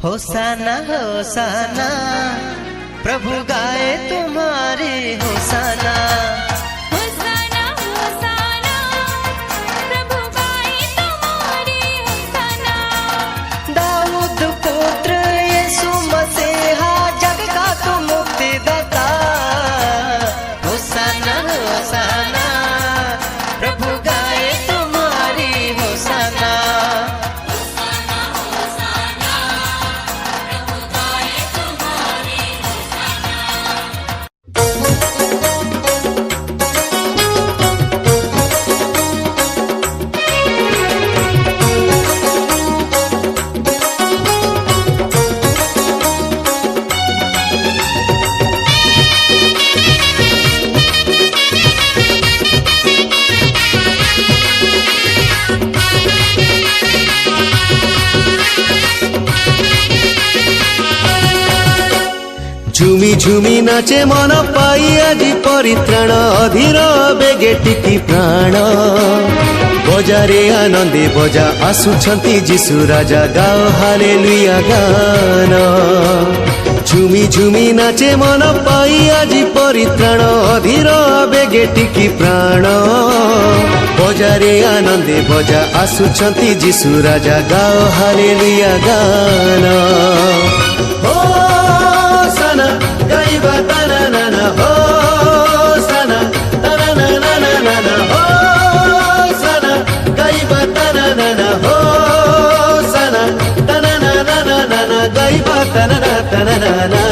होसाना होसाना प्रभु गाए तुम्हारे होसाना। होसाना होसाना प्रभु गाए तुम्हारे होसाना। दाऊद पुत्र यीशु मसीहा जग का तू मुक्तिदाता। होसाना होसाना प्रभु गाए तुम्हारी होसाना। झुमी झुमी नाचे मन पाई आजी परित्राण अधीर बेगे टिकी प्राण। बजारे आनंदे बजा आसुछंती जीशु राजा गाओ हालेलुया गान। झुमी झुमी नाचे मन पाई आजी परित्राण अधीर बेगे टिकी प्राण। बजारे आनंदे बजा आसुछंती जीशु राजा गाओ हालेलुया गान। गाइबा तना नाना होसाना तना नाना नाना होसाना। गाइबा तना नाना होसाना तना नाना नाना। गाइबा तना नाना।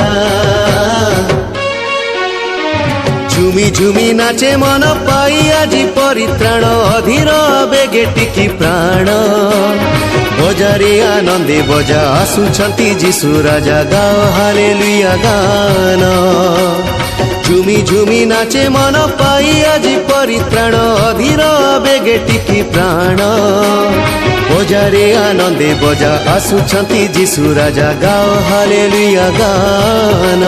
झुमी झुमी नाचे मन पाई आजी परित्राण अधीर बेगे टिकी प्राण। बजारे आनंदे बजा आसुछंती जीशु राजा गाओ हालेलुया गान। झुमी झुमी नाचे मन पाई आजी परित्राण अधीर बेगे टिकी प्राण। बजारे आनंदे बजा आसुछंती जीशु राजा गाओ हालेलुया गान।